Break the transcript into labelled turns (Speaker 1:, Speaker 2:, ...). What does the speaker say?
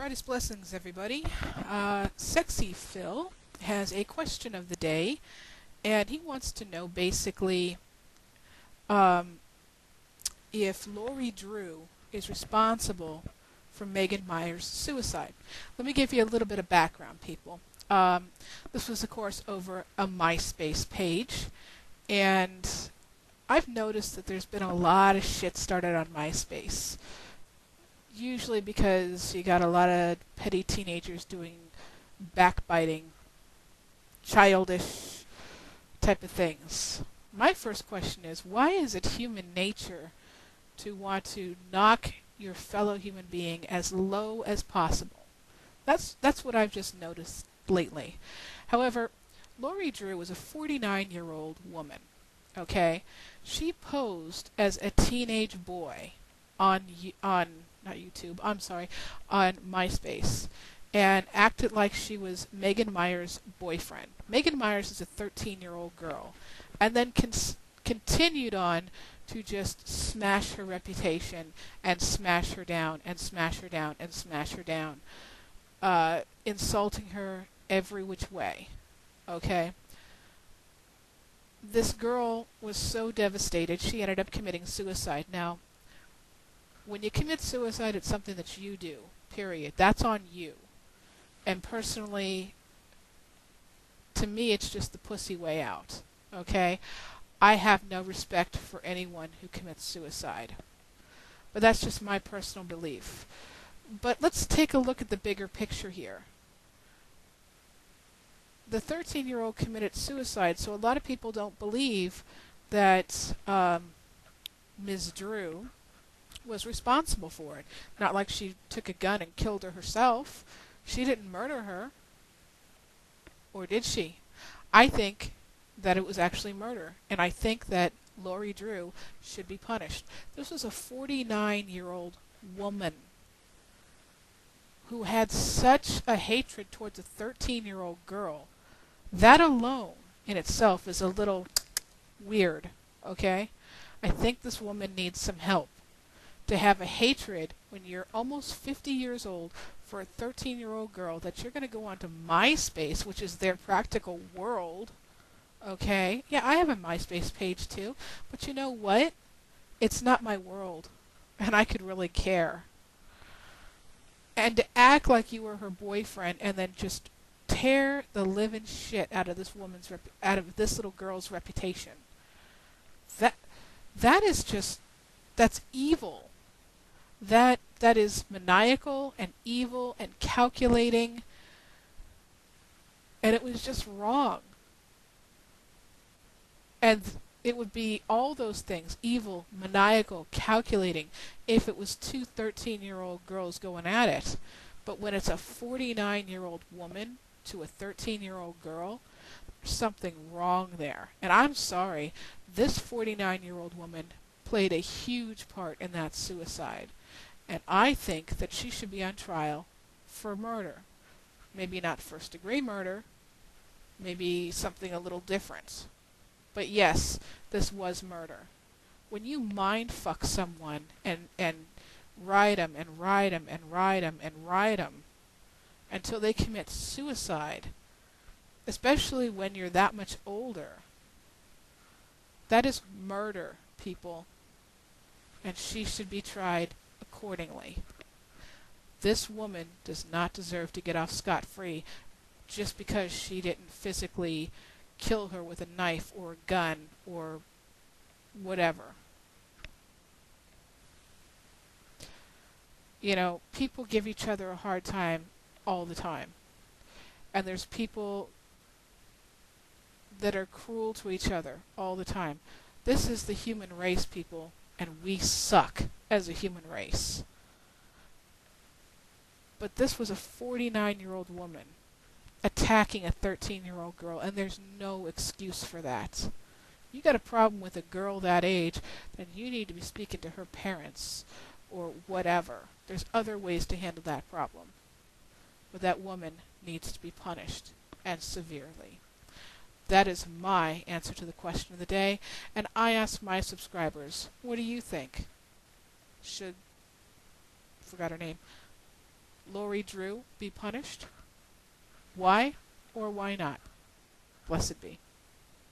Speaker 1: Brightest blessings, everybody. Sexy Phil has a question of the day, and he wants to know basically um, if Lori Drew is responsible for Megan Myers' suicide. Let me give you a little bit of background, people. This was, of course, over a MySpace page, and I've noticed that there's been a lot of shit started on MySpace. Usually because you got a lot of petty teenagers doing backbiting, childish type of things. My first question is, why is it human nature to want to knock your fellow human being as low as possible? That's what I've just noticed lately. However, Lori Drew was a 49-year-old woman. Okay, she posed as a teenage boy on not YouTube, I'm sorry, on MySpace, and acted like she was Megan Myers' boyfriend. Megan Myers is a 13-year-old girl, and then continued on to just smash her reputation and smash her down and smash her down and smash her down, insulting her every which way. Okay? This girl was so devastated, she ended up committing suicide. Now, when you commit suicide, it's something that you do, period. That's on you. And personally, to me, it's just the pussy way out. Okay? I have no respect for anyone who commits suicide. But that's just my personal belief. But let's take a look at the bigger picture here. The 13-year-old committed suicide, so a lot of people don't believe that Ms. Drew was responsible for it. Not like she took a gun and killed her herself. She didn't murder her. Or did she? I think that it was actually murder. And I think that Lori Drew should be punished. This was a 49-year-old woman who had such a hatred towards a 13-year-old girl. That alone in itself is a little weird, okay? I think this woman needs some help. To have a hatred when you're almost 50 years old for a 13-year-old girl that you're going to go onto MySpace, which is their practical world, okay? Yeah, I have a MySpace page too, but you know what? It's not my world, and I could really care. And to act like you were her boyfriend and then just tear the living shit out of this out of this little girl's reputation. That is just, that's evil. That is maniacal and evil and calculating, and it was just wrong. And it would be all those things, evil, maniacal, calculating, if it was two 13-year-old girls going at it. But when it's a 49-year-old woman to a 13-year-old girl, there's something wrong there. And I'm sorry, this 49-year-old woman played a huge part in that suicide. And I think that she should be on trial for murder. Maybe not first-degree murder, maybe something a little different. But yes, this was murder. When you mind fuck someone and ride them and ride them and ride them and ride them until they commit suicide, especially when you're that much older, that is murder, people. And she should be tried accordingly. This woman does not deserve to get off scot-free just because she didn't physically kill her with a knife or a gun or whatever. You know, people give each other a hard time all the time. And there's people that are cruel to each other all the time. This is the human race, people, and we suck as a human race. But this was a 49-year-old woman attacking a 13-year-old girl, and there's no excuse for that. You got a problem with a girl that age, then you need to be speaking to her parents or whatever. There's other ways to handle that problem. But that woman needs to be punished, and severely. That is my answer to the question of the day, and I ask my subscribers, what do you think? Forgot her name. Lori Drew be punished? Why or why not? Blessed be.